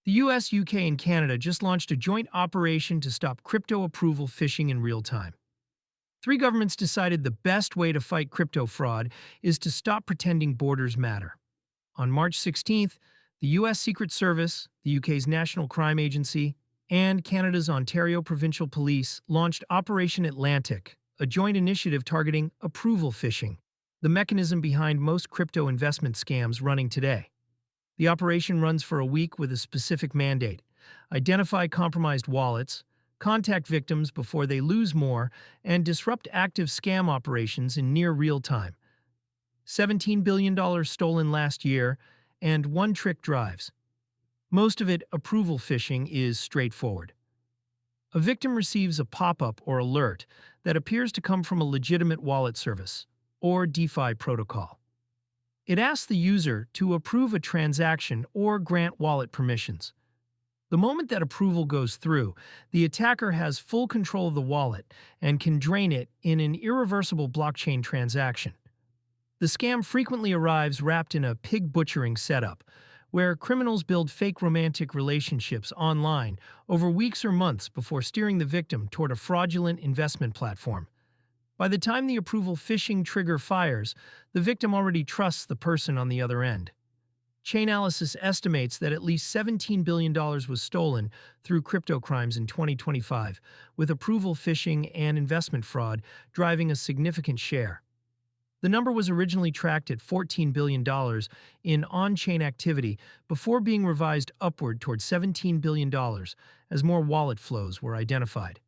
The US, UK, and Canada just launched a joint operation to stop crypto approval phishing in real time. Three governments decided the best way to fight crypto fraud is to stop pretending borders matter. On March 16th, the US Secret Service, the UK's National Crime Agency, and Canada's Ontario Provincial Police launched Operation Atlantic, a joint initiative targeting approval phishing, the mechanism behind most crypto investment scams running today. The operation runs for a week with a specific mandate: identify compromised wallets, contact victims before they lose more, and disrupt active scam operations in near real time. $17 billion stolen last year, and one-trick drives. Most of it approval phishing is straightforward. A victim receives a pop-up or alert that appears to come from a legitimate wallet service, or DeFi protocol. It asks the user to approve a transaction or grant wallet permissions. The moment that approval goes through, the attacker has full control of the wallet and can drain it in an irreversible blockchain transaction. The scam frequently arrives wrapped in a pig butchering setup, where criminals build fake romantic relationships online over weeks or months before steering the victim toward a fraudulent investment platform. By the time the approval phishing trigger fires, the victim already trusts the person on the other end. Chainalysis estimates that at least $17 billion was stolen through crypto crimes in 2025, with approval phishing and investment fraud driving a significant share. The number was originally tracked at $14 billion in on-chain activity before being revised upward toward $17 billion as more wallet flows were identified.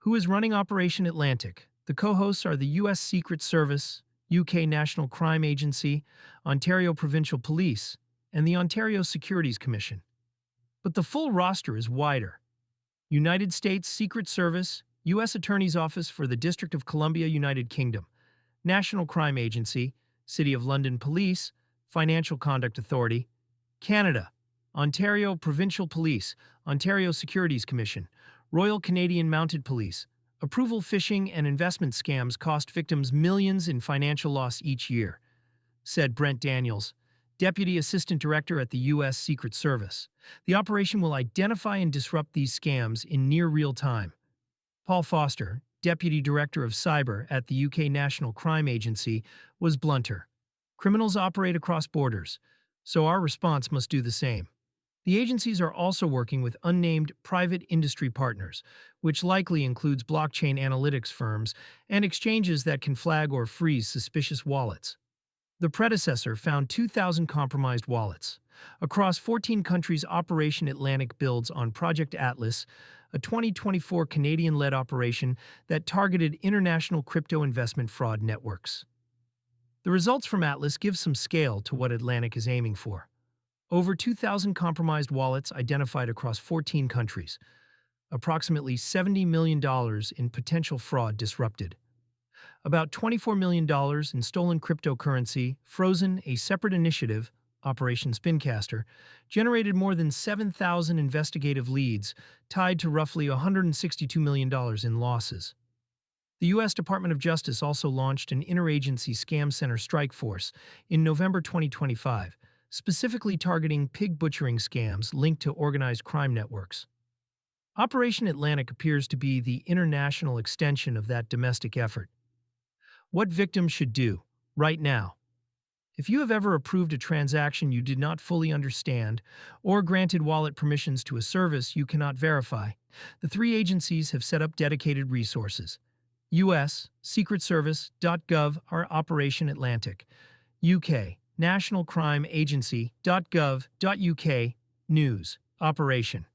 Who is running Operation Atlantic? The co-hosts are the US Secret Service, UK National Crime Agency, Ontario Provincial Police, and the Ontario Securities Commission. But the full roster is wider. United States Secret Service, US Attorney's Office for the District of Columbia, United Kingdom, National Crime Agency, City of London Police, Financial Conduct Authority; Canada, Ontario Provincial Police, Ontario Securities Commission, Royal Canadian Mounted Police. Approval phishing and investment scams cost victims millions in financial loss each year, said Brent Daniels, Deputy Assistant Director at the U.S. Secret Service. The operation will identify and disrupt these scams in near real time. Paul Foster, Deputy Director of Cyber at the UK National Crime Agency, was blunter. Criminals operate across borders, so our response must do the same. The agencies are also working with unnamed private industry partners, which likely includes blockchain analytics firms and exchanges that can flag or freeze suspicious wallets. The predecessor found 2,000 compromised wallets. Across 14 countries, Operation Atlantic builds on Project Atlas, a 2024 Canadian-led operation that targeted international crypto investment fraud networks. The results from Atlas give some scale to what Atlantic is aiming for. Over 2,000 compromised wallets identified across 14 countries. Approximately $70 million in potential fraud disrupted. About $24 million in stolen cryptocurrency frozen. A separate initiative, Operation Spincaster, generated more than 7,000 investigative leads tied to roughly $162 million in losses. The U.S. Department of Justice also launched an interagency scam center strike force in November 2025, specifically targeting pig butchering scams linked to organized crime networks. Operation Atlantic appears to be the international extension of that domestic effort. What victims should do, right now. If you have ever approved a transaction you did not fully understand, or granted wallet permissions to a service you cannot verify, the three agencies have set up dedicated resources. US, Secret Service.gov, or Operation Atlantic. UK, National Crime Agency.gov.uk, News, Operation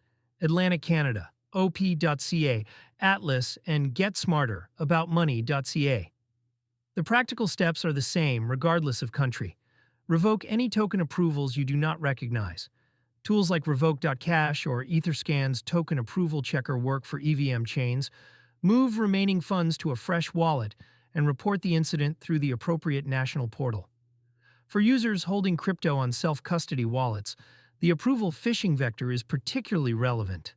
Atlantic Canada, op.ca, Atlas, and Get Smarter, AboutMoney.ca. The practical steps are the same regardless of country. Revoke any token approvals you do not recognize. Tools like Revoke.cash or Etherscan's token approval checker work for EVM chains. Move remaining funds to a fresh wallet and report the incident through the appropriate national portal. For users holding crypto on self-custody wallets, the approval phishing vector is particularly relevant.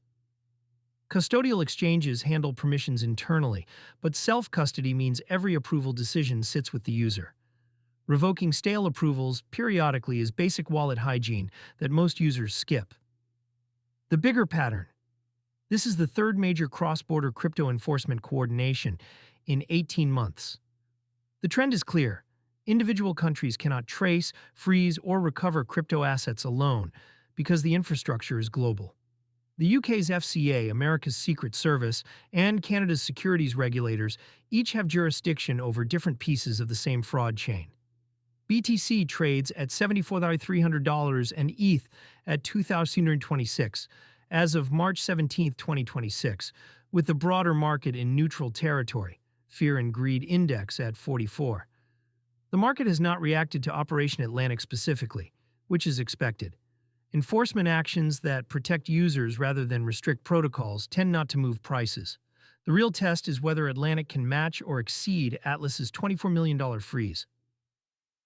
Custodial exchanges handle permissions internally, but self-custody means every approval decision sits with the user. Revoking stale approvals periodically is basic wallet hygiene that most users skip. The bigger pattern. This is the third major cross-border crypto enforcement coordination in 18 months. The trend is clear. Individual countries cannot trace, freeze, or recover crypto assets alone because the infrastructure is global. The UK's FCA, America's Secret Service, and Canada's securities regulators each have jurisdiction over different pieces of the same fraud chain. BTC trades at $74,300 and ETH at 2,226 as of March 17, 2026, with the broader market in neutral territory, Fear and Greed Index at 44. The market has not reacted to Operation Atlantic specifically, which is expected. Enforcement actions that protect users rather than restrict protocols tend not to move prices. The real test is whether Atlantic can match or exceed Atlas's $24 million freeze.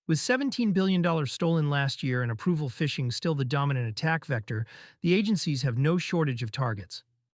With $17 billion stolen last year and approval phishing still the dominant attack vector, the agencies have no shortage of targets.